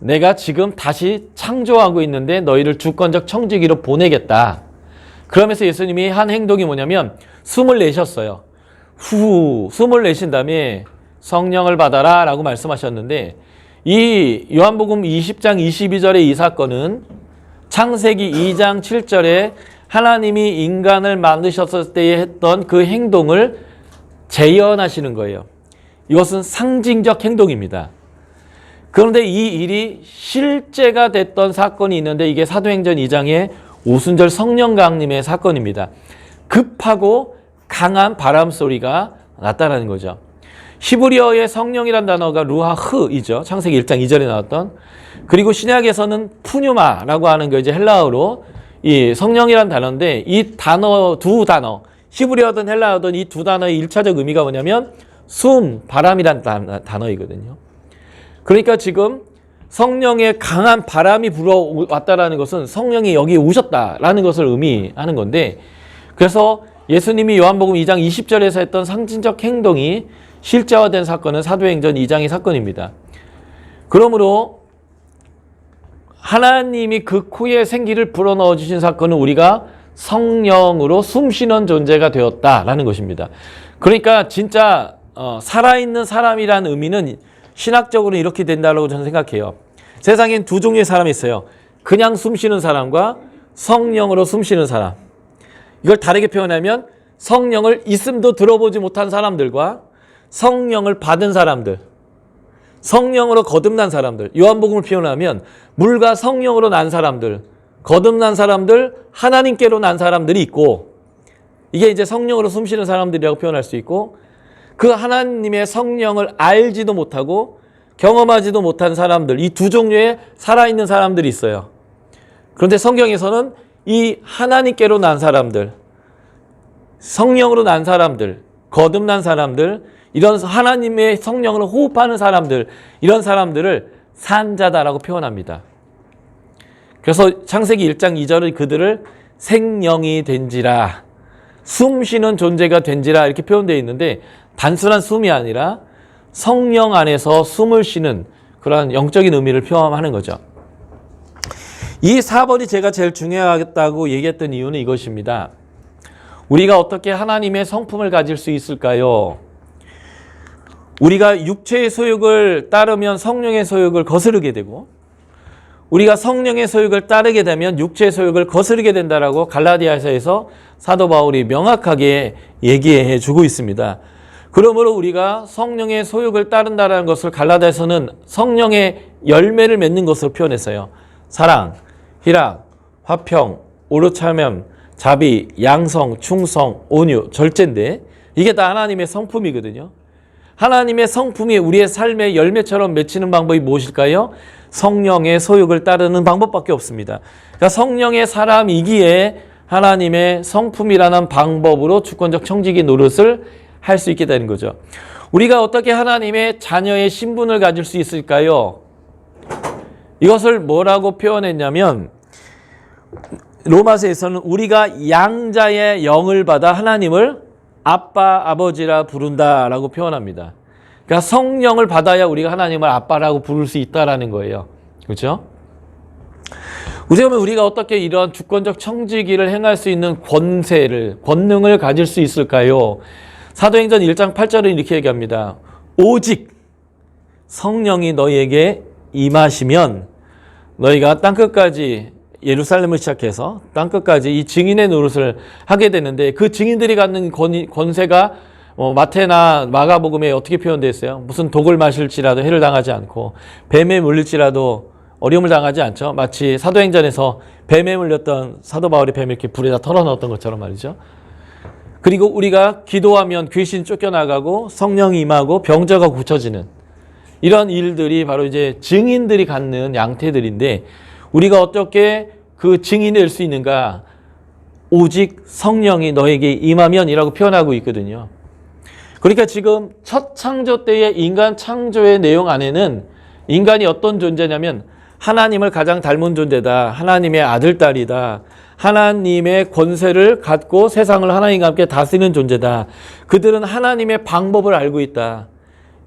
내가 지금 다시 창조하고 있는데 너희를 주권적 청지기로 보내겠다. 그러면서 예수님이 한 행동이 뭐냐면 숨을 내셨어요. 후 숨을 내신 다음에 성령을 받아라 라고 말씀하셨는데, 이 요한복음 20장 22절의 이 사건은 창세기 2장 7절에 하나님이 인간을 만드셨을 때에 했던 그 행동을 재현하시는 거예요. 이것은 상징적 행동입니다. 그런데 이 일이 실제가 됐던 사건이 있는데, 이게 사도행전 2장의 오순절 성령 강림의 사건입니다. 급하고 강한 바람 소리가 났다는 거죠. 히브리어의 성령이란 단어가 루하흐이죠. 창세기 1장 2절에 나왔던. 그리고 신약에서는 푸뉴마라고 하는 게 이제 헬라어로 이 성령이란 단어인데, 이 단어 두 단어, 히브리어든 헬라어든 이 두 단어의 일차적 의미가 뭐냐면 숨, 바람이란 단어이거든요. 그러니까 지금 성령의 강한 바람이 불어왔다라는 것은 성령이 여기 오셨다라는 것을 의미하는 건데, 그래서 예수님이 요한복음 2장 20절에서 했던 상징적 행동이 실제화된 사건은 사도행전 2장의 사건입니다. 그러므로 하나님이 그 코에 생기를 불어넣어 주신 사건은 우리가 성령으로 숨쉬는 존재가 되었다라는 것입니다. 그러니까 진짜 살아있는 사람이라는 의미는 신학적으로 이렇게 된다고 저는 생각해요. 세상엔 두 종류의 사람이 있어요. 그냥 숨쉬는 사람과 성령으로 숨쉬는 사람. 이걸 다르게 표현하면 성령을 있음도 들어보지 못한 사람들과 성령을 받은 사람들, 성령으로 거듭난 사람들, 요한복음을 표현하면 물과 성령으로 난 사람들, 거듭난 사람들, 하나님께로 난 사람들이 있고, 이게 이제 성령으로 숨쉬는 사람들이라고 표현할 수 있고, 그 하나님의 성령을 알지도 못하고 경험하지도 못한 사람들, 이 두 종류의 살아있는 사람들이 있어요. 그런데 성경에서는 이 하나님께로 난 사람들, 성령으로 난 사람들, 거듭난 사람들, 이런 하나님의 성령을 호흡하는 사람들, 이런 사람들을 산자다라고 표현합니다. 그래서 창세기 1장 2절은 그들을 생령이 된지라, 숨쉬는 존재가 된지라 이렇게 표현되어 있는데, 단순한 숨이 아니라 성령 안에서 숨을 쉬는 그러한 영적인 의미를 표현하는 거죠. 이 4번이 제가 제일 중요하다고 얘기했던 이유는 이것입니다. 우리가 어떻게 하나님의 성품을 가질 수 있을까요? 우리가 육체의 소욕을 따르면 성령의 소욕을 거스르게 되고, 우리가 성령의 소욕을 따르게 되면 육체의 소욕을 거스르게 된다라고 갈라디아서에서 사도 바울이 명확하게 얘기해 주고 있습니다. 그러므로 우리가 성령의 소욕을 따른다는 것을 갈라디아서는 성령의 열매를 맺는 것으로 표현했어요. 사랑, 희락, 화평, 오르차면, 자비, 양성, 충성, 온유, 절제인데, 이게 다 하나님의 성품이거든요. 하나님의 성품이 우리의 삶의 열매처럼 맺히는 방법이 무엇일까요? 성령의 소욕을 따르는 방법밖에 없습니다. 그러니까 성령의 사람이기에 하나님의 성품이라는 방법으로 주권적 청지기 노릇을 할 수 있게 되는 거죠. 우리가 어떻게 하나님의 자녀의 신분을 가질 수 있을까요? 이것을 뭐라고 표현했냐면, 로마서에서는 우리가 양자의 영을 받아 하나님을 아빠, 아버지라 부른다라고 표현합니다. 그러니까 성령을 받아야 우리가 하나님을 아빠라고 부를 수 있다라는 거예요. 그렇죠? 그러면 우리가 어떻게 이런 주권적 청지기를 행할 수 있는 권능을 가질 수 있을까요? 사도행전 1장 8절은 이렇게 얘기합니다. 오직 성령이 너희에게 임하시면 너희가 땅끝까지, 예루살렘을 시작해서 땅끝까지 이 증인의 노릇을 하게 되는데, 그 증인들이 갖는 권세가 마태나 마가복음에 어떻게 표현되어 있어요? 무슨 독을 마실지라도 해를 당하지 않고 뱀에 물릴지라도 어려움을 당하지 않죠. 마치 사도행전에서 뱀에 물렸던 사도 바울이 뱀을 이렇게 불에다 털어넣었던 것처럼 말이죠. 그리고 우리가 기도하면 귀신 쫓겨나가고 성령이 임하고 병자가 고쳐지는 이런 일들이 바로 이제 증인들이 갖는 양태들인데, 우리가 어떻게 그 증인이 될 수 있는가? 오직 성령이 너에게 임하면이라고 표현하고 있거든요. 그러니까 지금 첫 창조 때의 인간 창조의 내용 안에는 인간이 어떤 존재냐면 하나님을 가장 닮은 존재다. 하나님의 아들, 딸이다. 하나님의 권세를 갖고 세상을 하나님과 함께 다스리는 존재다. 그들은 하나님의 방법을 알고 있다.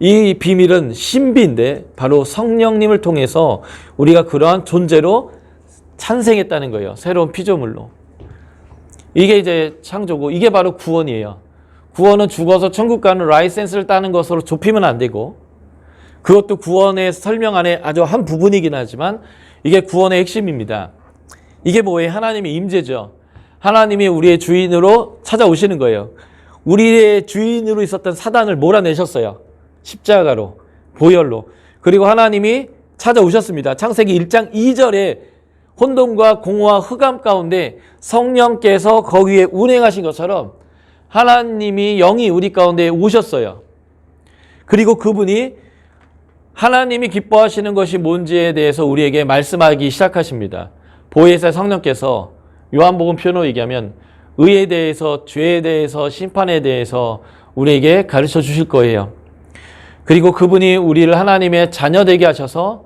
이 비밀은 신비인데 바로 성령님을 통해서 우리가 그러한 존재로 탄생했다는 거예요. 새로운 피조물로. 이게 이제 창조고 이게 바로 구원이에요. 구원은 죽어서 천국 가는 라이센스를 따는 것으로 좁히면 안 되고 그것도 구원의 설명 안에 아주 한 부분이긴 하지만 이게 구원의 핵심입니다. 이게 뭐예요? 하나님의 임재죠. 하나님이 우리의 주인으로 찾아오시는 거예요. 우리의 주인으로 있었던 사단을 몰아내셨어요. 십자가로, 보혈로. 그리고 하나님이 찾아오셨습니다. 창세기 1장 2절에 혼돈과 공허와 흑암 가운데 성령께서 거기에 운행하신 것처럼 하나님이 영이 우리 가운데 오셨어요. 그리고 그분이 하나님이 기뻐하시는 것이 뭔지에 대해서 우리에게 말씀하기 시작하십니다. 보혜사 성령께서 요한복음 표현으로 얘기하면 의에 대해서, 죄에 대해서, 심판에 대해서 우리에게 가르쳐 주실 거예요. 그리고 그분이 우리를 하나님의 자녀 되게 하셔서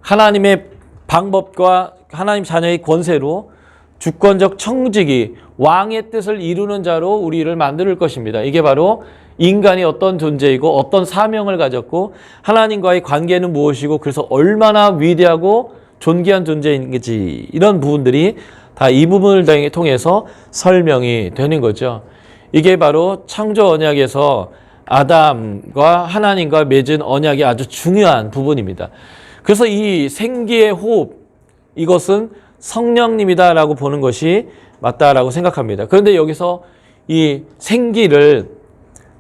하나님의 방법과 하나님 자녀의 권세로 주권적 청지기, 왕의 뜻을 이루는 자로 우리를 만들 것입니다. 이게 바로 인간이 어떤 존재이고 어떤 사명을 가졌고 하나님과의 관계는 무엇이고 그래서 얼마나 위대하고 존귀한 존재인지 이런 부분들이 다 이 부분을 통해서 설명이 되는 거죠. 이게 바로 창조 언약에서 아담과 하나님과 맺은 언약의 아주 중요한 부분입니다. 그래서 이 생기의 호흡, 이것은 성령님이다라고 보는 것이 맞다라고 생각합니다. 그런데 여기서 이 생기를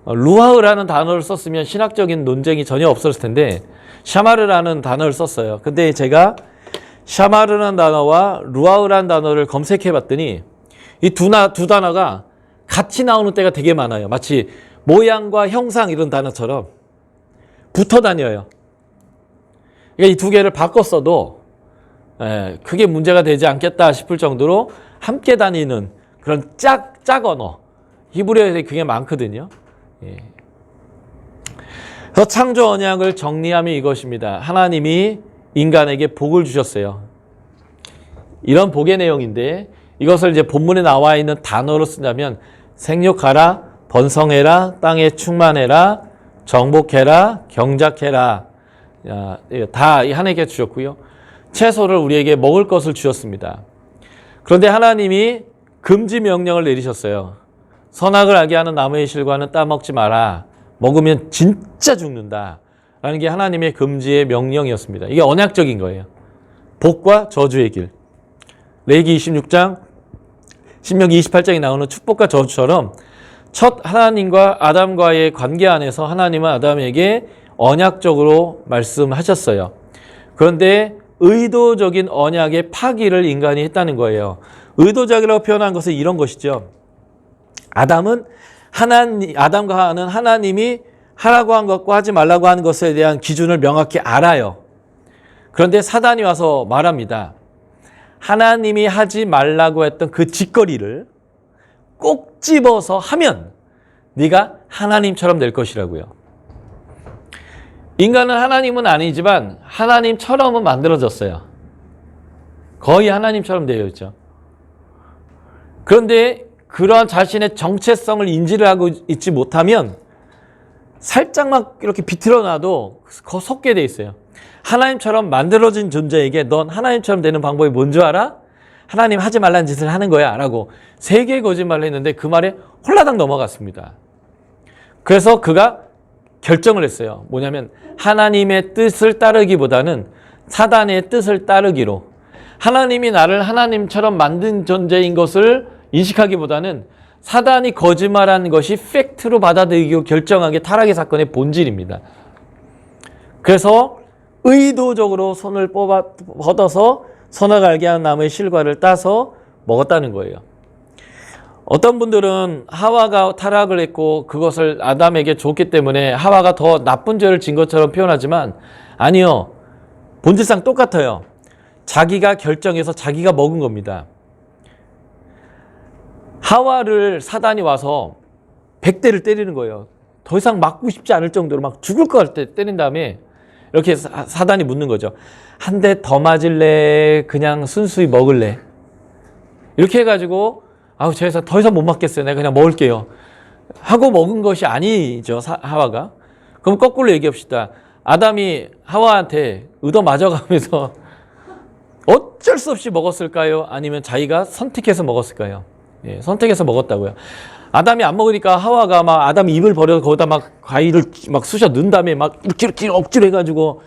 루아흐라는 단어를 썼으면 신학적인 논쟁이 전혀 없었을 텐데 샤마르라는 단어를 썼어요. 근데 제가 샤마르라는 단어와 루아흐라는 단어를 검색해 봤더니 이 두 단어가 같이 나오는 때가 되게 많아요. 마치 모양과 형상 이런 단어처럼 붙어 다녀요. 그러니까 이 두 개를 바꿔 써도 크게 문제가 되지 않겠다 싶을 정도로 함께 다니는 그런 짝 언어. 히브리어에 그게 많거든요. 그래서 창조 언약을 정리하면 이것입니다. 하나님이 인간에게 복을 주셨어요. 이런 복의 내용인데 이것을 이제 본문에 나와 있는 단어로 쓴다면 생육하라, 번성해라, 땅에 충만해라, 정복해라, 경작해라. 다 하나님께 주셨고요. 채소를 우리에게 먹을 것을 주셨습니다. 그런데 하나님이 금지 명령을 내리셨어요. 선악을 알게 하는 나무의 실과는 따먹지 마라. 먹으면 진짜 죽는다. 라는 게 하나님의 금지의 명령이었습니다. 이게 언약적인 거예요. 복과 저주의 길. 레위기 26장, 신명기 28장에 나오는 축복과 저주처럼 첫 하나님과 아담과의 관계 안에서 하나님은 아담에게 언약적으로 말씀하셨어요. 그런데 의도적인 언약의 파기를 인간이 했다는 거예요. 의도적이라고 표현한 것은 이런 것이죠. 아담과 하와는 하나님이 하라고 한 것과 하지 말라고 하는 것에 대한 기준을 명확히 알아요. 그런데 사단이 와서 말합니다. 하나님이 하지 말라고 했던 그 짓거리를 꼭 집어서 하면 네가 하나님처럼 될 것이라고요. 인간은 하나님은 아니지만 하나님처럼은 만들어졌어요. 거의 하나님처럼 되어 있죠. 그런데 그러한 자신의 정체성을 인지를 하고 있지 못하면 살짝만 이렇게 비틀어놔도 속게 돼 있어요. 하나님처럼 만들어진 존재에게 넌 하나님처럼 되는 방법이 뭔 줄 알아? 하나님 하지 말라는 짓을 하는 거야 라고 3개의 거짓말을 했는데 그 말에 홀라당 넘어갔습니다. 그래서 그가 결정을 했어요. 뭐냐면 하나님의 뜻을 따르기보다는 사단의 뜻을 따르기로, 하나님이 나를 하나님처럼 만든 존재인 것을 인식하기보다는 사단이 거짓말한 것이 팩트로 받아들이기로 결정한 게 타락의 사건의 본질입니다. 그래서 의도적으로 손을 뻗어서 선악 알게 하는 나무의 실과를 따서 먹었다는 거예요. 어떤 분들은 하와가 타락을 했고 그것을 아담에게 줬기 때문에 하와가 더 나쁜 죄를 진 것처럼 표현하지만 아니요. 본질상 똑같아요. 자기가 결정해서 자기가 먹은 겁니다. 하와를 사단이 와서 100대를 때리는 거예요. 더 이상 맞고 싶지 않을 정도로 막 죽을 것 같을 때 때린 다음에 이렇게 사단이 묻는 거죠. 한 대 더 맞을래? 그냥 순수히 먹을래? 이렇게 해가지고 제가 더 이상 못 맞겠어요. 내가 그냥 먹을게요. 하고 먹은 것이 아니죠. 하와가. 그럼 거꾸로 얘기합시다. 아담이 하와한테 얻어 맞아가면서 어쩔 수 없이 먹었을까요? 아니면 자기가 선택해서 먹었을까요? 예, 선택해서 먹었다고요. 아담이 안 먹으니까 하와가 막 아담이 입을 벌여서 거기다 막 과일을 막 쑤셔 넣은 다음에 막 이렇게 억지로 해가지고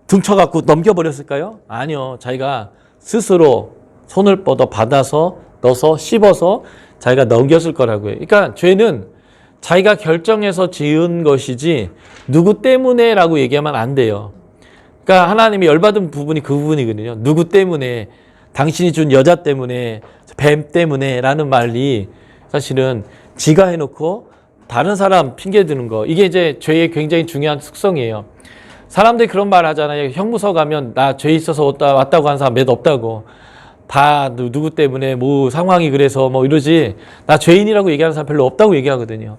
등쳐갖고 넘겨버렸을까요? 아니요. 자기가 스스로 손을 뻗어 받아서 넣어서 씹어서 자기가 넘겼을 거라고요. 그러니까 죄는 자기가 결정해서 지은 것이지 누구 때문에라고 얘기하면 안 돼요. 그러니까 하나님이 열받은 부분이 그 부분이거든요. 누구 때문에, 당신이 준 여자 때문에, 뱀 때문에 라는 말이 사실은 지가 해놓고 다른 사람 핑계 드는 거, 이게 이제 죄의 굉장히 중요한 특성이에요. 사람들이 그런 말 하잖아요. 형무소 가면 나 죄 있어서 왔다고 하는 사람 몇 없다고. 다 누구 때문에 뭐 상황이 그래서 뭐 이러지, 나 죄인이라고 얘기하는 사람 별로 없다고 얘기하거든요.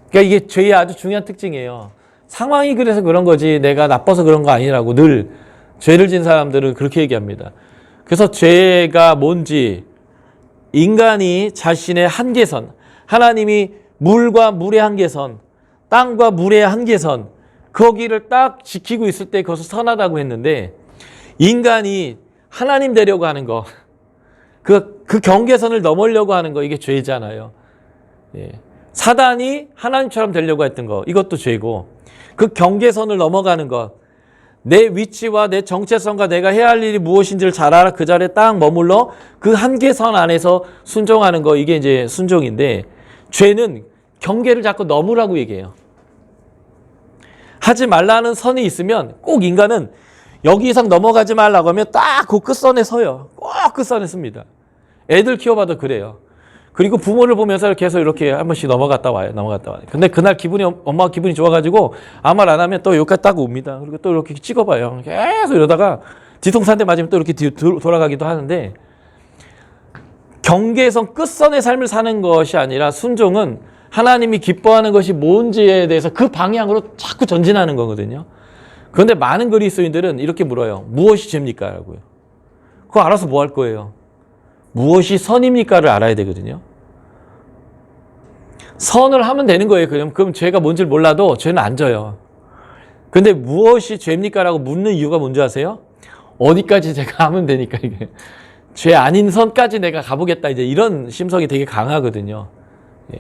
그러니까 이게 죄의 아주 중요한 특징이에요. 상황이 그래서 그런 거지 내가 나빠서 그런 거 아니라고 늘 죄를 진 사람들은 그렇게 얘기합니다. 그래서 죄가 뭔지, 인간이 자신의 한계선, 하나님이 물과 물의 한계선, 땅과 물의 한계선, 거기를 딱 지키고 있을 때 그것을 선하다고 했는데, 인간이 하나님 되려고 하는 거, 그 경계선을 넘으려고 하는 거, 이게 죄잖아요. 예. 사단이 하나님처럼 되려고 했던 거, 이것도 죄고, 그 경계선을 넘어가는 것, 내 위치와 내 정체성과 내가 해야 할 일이 무엇인지를 잘 알아 그 자리에 딱 머물러 그 한계선 안에서 순종하는 거, 이게 이제 순종인데, 죄는 경계를 자꾸 넘으라고 얘기해요. 하지 말라는 선이 있으면 꼭 인간은 여기 이상 넘어가지 말라고 하면 딱 그 끝선에 서요. 꼭 끝선에 씁니다. 애들 키워봐도 그래요. 그리고 부모를 보면서 계속 이렇게 한 번씩 넘어갔다 와요. 근데 그날 엄마가 기분이 좋아가지고 아무 말 안 하면 또 여기까지 딱 옵니다. 그리고 또 이렇게 찍어봐요. 계속 이러다가 뒤통수 한 대 맞으면 또 이렇게 돌아가기도 하는데, 경계선 끝선의 삶을 사는 것이 아니라 순종은 하나님이 기뻐하는 것이 뭔지에 대해서 그 방향으로 자꾸 전진하는 거거든요. 그런데 많은 그리스도인들은 이렇게 물어요. 무엇이 죄입니까? 라고요. 그거 알아서 뭐 할 거예요? 무엇이 선입니까를 알아야 되거든요. 선을 하면 되는 거예요. 그럼 죄가 뭔지를 몰라도 죄는 안 져요. 근데 무엇이 죄입니까? 라고 묻는 이유가 뭔지 아세요? 어디까지 제가 하면 되니까, 이게. 죄 아닌 선까지 내가 가보겠다. 이제 이런 심성이 되게 강하거든요. 예.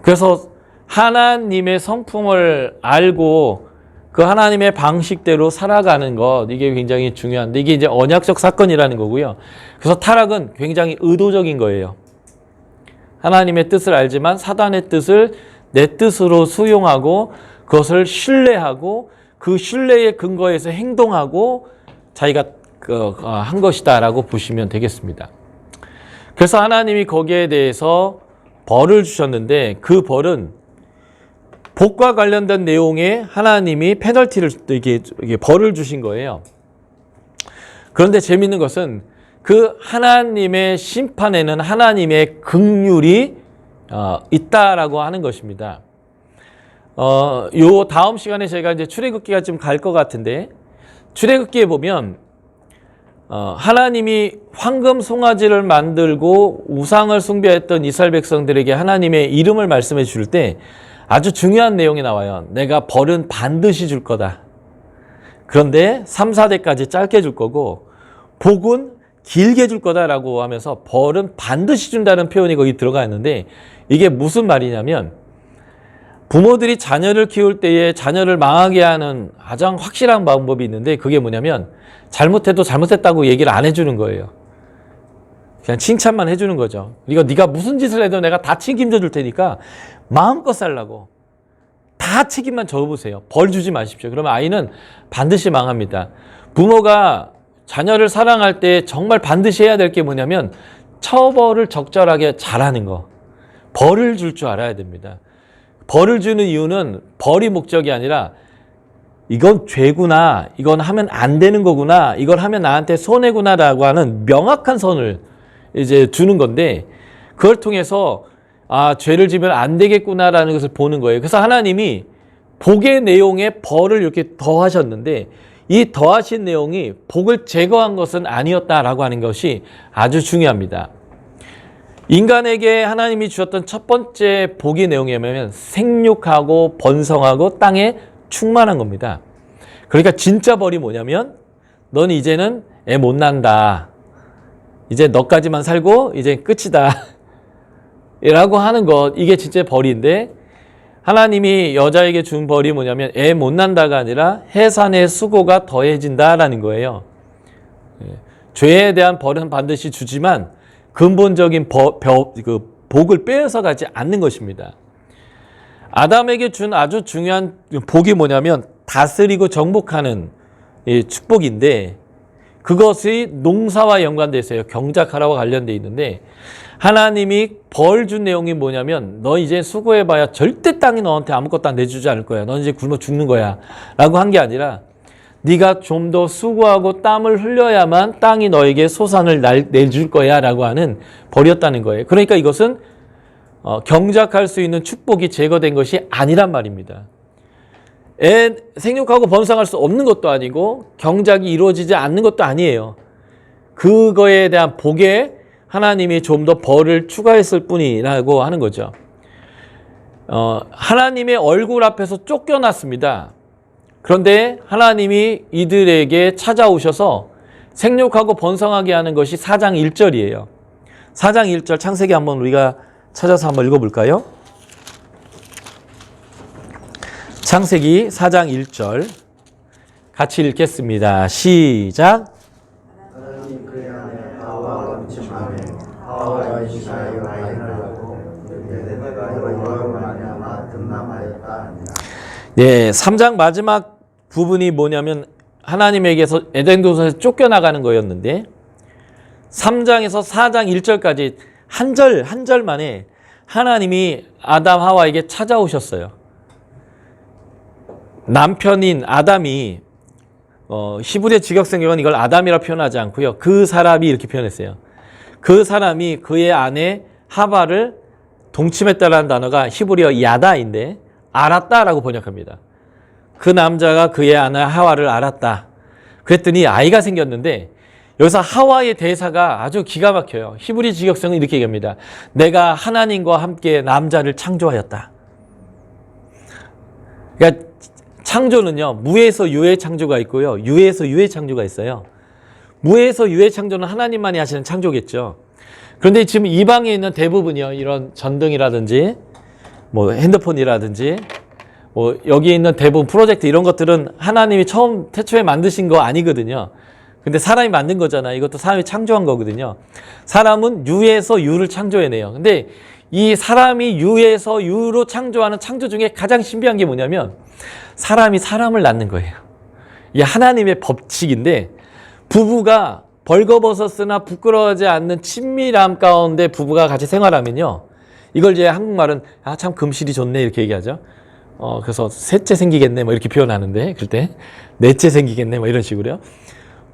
그래서 하나님의 성품을 알고 그 하나님의 방식대로 살아가는 것, 이게 굉장히 중요한데, 이게 이제 언약적 사건이라는 거고요. 그래서 타락은 굉장히 의도적인 거예요. 하나님의 뜻을 알지만 사단의 뜻을 내 뜻으로 수용하고 그것을 신뢰하고 그 신뢰의 근거에서 행동하고 자기가 한 것이다라고 보시면 되겠습니다. 그래서 하나님이 거기에 대해서 벌을 주셨는데, 그 벌은 복과 관련된 내용에 하나님이 페널티를, 이게 벌을 주신 거예요. 그런데 재미있는 것은 그 하나님의 심판에는 하나님의 긍휼이 있다라고 하는 것입니다. 요 다음 시간에 제가 이제 출애굽기가 좀 갈 것 같은데, 출애굽기에 보면 하나님이 황금 송아지를 만들고 우상을 숭배했던 이스라엘 백성들에게 하나님의 이름을 말씀해 줄 때 아주 중요한 내용이 나와요. 내가 벌은 반드시 줄 거다. 그런데 3, 4대까지 짧게 줄 거고 복은 길게 줄 거다라고 하면서 벌은 반드시 준다는 표현이 거기 들어가 있는데, 이게 무슨 말이냐면, 부모들이 자녀를 키울 때에 자녀를 망하게 하는 가장 확실한 방법이 있는데, 그게 뭐냐면 잘못해도 잘못했다고 얘기를 안 해주는 거예요. 그냥 칭찬만 해주는 거죠. 이거 네가 무슨 짓을 해도 내가 다 책임져 줄 테니까 마음껏 살라고 다 책임만 져보세요. 벌 주지 마십시오. 그러면 아이는 반드시 망합니다. 부모가 자녀를 사랑할 때 정말 반드시 해야 될 게 뭐냐면 처벌을 적절하게 잘하는 거. 벌을 줄 줄 알아야 됩니다. 벌을 주는 이유는 벌이 목적이 아니라 이건 죄구나, 이건 하면 안 되는 거구나, 이걸 하면 나한테 손해구나라고 하는 명확한 선을 이제 주는 건데, 그걸 통해서 죄를 지면 안 되겠구나라는 것을 보는 거예요. 그래서 하나님이 복의 내용에 벌을 이렇게 더하셨는데, 이 더하신 내용이 복을 제거한 것은 아니었다라고 하는 것이 아주 중요합니다. 인간에게 하나님이 주셨던 첫 번째 복의 내용이 뭐냐면 생육하고 번성하고 땅에 충만한 겁니다. 그러니까 진짜 벌이 뭐냐면 넌 이제는 애 못 난다. 이제 너까지만 살고 이제 끝이다. 라고 하는 것, 이게 진짜 벌인데, 하나님이 여자에게 준 벌이 뭐냐면 애 못 난다가 아니라 해산의 수고가 더해진다라는 거예요. 죄에 대한 벌은 반드시 주지만 근본적인 복을 빼앗아 가지 않는 것입니다. 아담에게 준 아주 중요한 복이 뭐냐면 다스리고 정복하는 축복인데, 그것이 농사와 연관되어 있어요. 경작하라와 관련되어 있는데, 하나님이 벌 준 내용이 뭐냐면 너 이제 수고해봐야 절대 땅이 너한테 아무것도 안 내주지 않을 거야. 넌 이제 굶어 죽는 거야. 라고 한 게 아니라 네가 좀 더 수고하고 땀을 흘려야만 땅이 너에게 소산을 내줄 거야 라고 하는 벌이었다는 거예요. 그러니까 이것은 경작할 수 있는 축복이 제거된 것이 아니란 말입니다. 애 생육하고 번성할 수 없는 것도 아니고 경작이 이루어지지 않는 것도 아니에요. 그거에 대한 복에 하나님이 좀 더 벌을 추가했을 뿐이라고 하는 거죠. 하나님의 얼굴 앞에서 쫓겨났습니다. 그런데 하나님이 이들에게 찾아오셔서 생육하고 번성하게 하는 것이 4장 1절이에요. 4장 1절 창세기 한번 우리가 찾아서 한번 읽어볼까요? 창세기 4장 1절 같이 읽겠습니다. 시작. 하나님 그 안에 하와가 묻힘하며 하와가 이스라엘 아이를 낳고 내가 여호와로 말미암아 든남하였다 하니라. 네, 3장 마지막 부분이 뭐냐면 하나님에게서 에덴 동산에서 쫓겨나가는 거였는데 3장에서 4장 1절까지 한 절 만에 하나님이 아담 하와에게 찾아오셨어요. 남편인 아담이 히브리 직역성경은 이걸 아담이라 표현하지 않고요. 그 사람이 이렇게 표현했어요. 그 사람이 그의 아내 하바를 동침했다라는 단어가 히브리어 야다인데 알았다라고 번역합니다. 그 남자가 그의 아내 하와를 알았다. 그랬더니 아이가 생겼는데 여기서 하와의 대사가 아주 기가 막혀요. 히브리 직역성은 이렇게 얘기합니다. 내가 하나님과 함께 남자를 창조하였다. 그러니까 창조는요, 무에서 유의 창조가 있고요, 유에서 유의 창조가 있어요. 무에서 유의 창조는 하나님만이 하시는 창조겠죠. 그런데 지금 이 방에 있는 대부분이요, 이런 전등이라든지, 뭐 핸드폰이라든지, 뭐 여기 있는 대부분 프로젝트 이런 것들은 하나님이 태초에 만드신 거 아니거든요. 근데 사람이 만든 거잖아. 이것도 사람이 창조한 거거든요. 사람은 유에서 유를 창조해내요. 근데 이 사람이 유에서 유로 창조하는 창조 중에 가장 신비한 게 뭐냐면 사람이 사람을 낳는 거예요. 이게 하나님의 법칙인데 부부가 벌거벗었으나 부끄러워하지 않는 친밀함 가운데 부부가 같이 생활하면요. 이걸 이제 한국말은 참 금실이 좋네 이렇게 얘기하죠. 그래서 셋째 생기겠네 뭐 이렇게 표현하는데 그럴 때 넷째 생기겠네 뭐 이런 식으로요.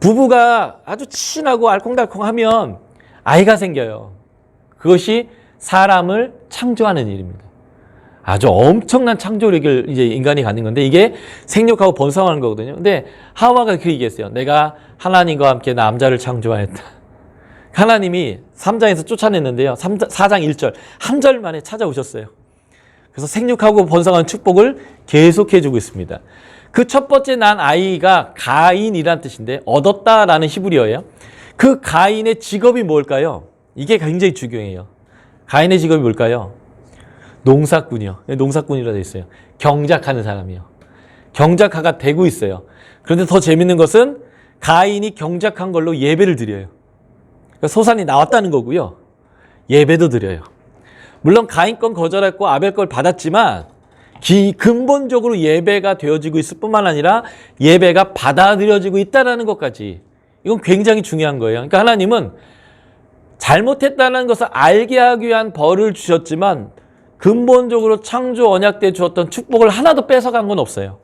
부부가 아주 친하고 알콩달콩하면 아이가 생겨요. 그것이 사람을 창조하는 일입니다. 아주 엄청난 창조력을 이제 인간이 갖는 건데 이게 생육하고 번성하는 거거든요. 근데 하와가 그 얘기했어요. 내가 하나님과 함께 남자를 창조하였다. 하나님이 3장에서 쫓아냈는데요. 4장 1절, 한 절 만에 찾아오셨어요. 그래서 생육하고 번성하는 축복을 계속해주고 있습니다. 그 첫 번째 난 아이가 가인이란 뜻인데 얻었다라는 히브리어예요. 그 가인의 직업이 뭘까요? 이게 굉장히 중요해요. 가인의 직업이 뭘까요? 농사꾼이요. 농사꾼이라 되어 있어요. 경작하는 사람이요. 경작하가 되고 있어요. 그런데 더 재밌는 것은 가인이 경작한 걸로 예배를 드려요. 그러니까 소산이 나왔다는 거고요. 예배도 드려요. 물론 가인 건 거절했고 아벨 걸 받았지만 근본적으로 예배가 되어지고 있을 뿐만 아니라 예배가 받아들여지고 있다는 것까지 이건 굉장히 중요한 거예요. 그러니까 하나님은 잘못했다는 것을 알게 하기 위한 벌을 주셨지만 근본적으로 창조 언약 때 주었던 축복을 하나도 뺏어간 건 없어요.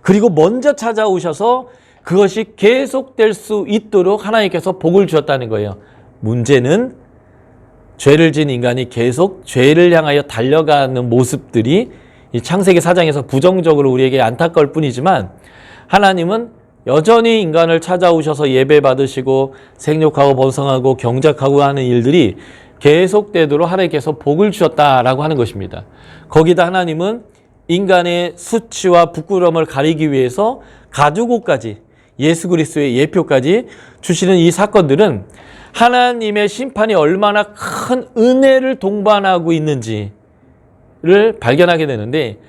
그리고 먼저 찾아오셔서 그것이 계속될 수 있도록 하나님께서 복을 주셨다는 거예요. 문제는 죄를 지은 인간이 계속 죄를 향하여 달려가는 모습들이 이 창세기 4장에서 부정적으로 우리에게 안타까울 뿐이지만 하나님은 여전히 인간을 찾아오셔서 예배 받으시고 생육하고 번성하고 경작하고 하는 일들이 계속되도록 하나님께서 복을 주셨다라고 하는 것입니다. 거기다 하나님은 인간의 수치와 부끄러움을 가리기 위해서 가죽옷까지, 예수 그리스도의 예표까지 주시는 이 사건들은 하나님의 심판이 얼마나 큰 은혜를 동반하고 있는지를 발견하게 되는데,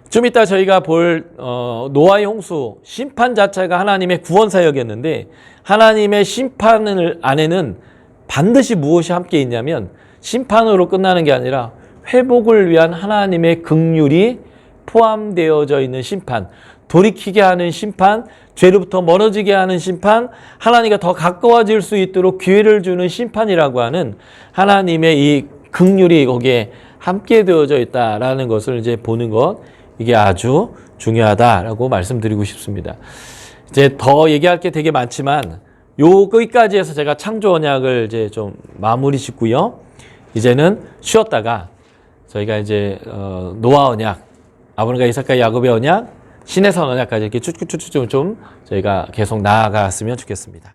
좀 이따 저희가 볼 노아의 홍수 심판 자체가 하나님의 구원 사역이었는데, 하나님의 심판 안에는 반드시 무엇이 함께 있냐면 심판으로 끝나는 게 아니라 회복을 위한 하나님의 긍휼이 포함되어져 있는 심판, 돌이키게 하는 심판, 죄로부터 멀어지게 하는 심판, 하나님과 더 가까워질 수 있도록 기회를 주는 심판이라고 하는 하나님의 이 긍휼이 거기에 함께 되어져 있다라는 것을 이제 보는 것, 이게 아주 중요하다라고 말씀드리고 싶습니다. 이제 더 얘기할 게 되게 많지만 여기까지 해서 제가 창조 언약을 이제 좀 마무리 짓고요. 이제는 쉬었다가 저희가 이제 노아 언약, 아브라함과 이삭과 야곱의 언약, 신의 선 언약까지 이렇게 쭉쭉쭉쭉 좀 저희가 계속 나아갔으면 좋겠습니다.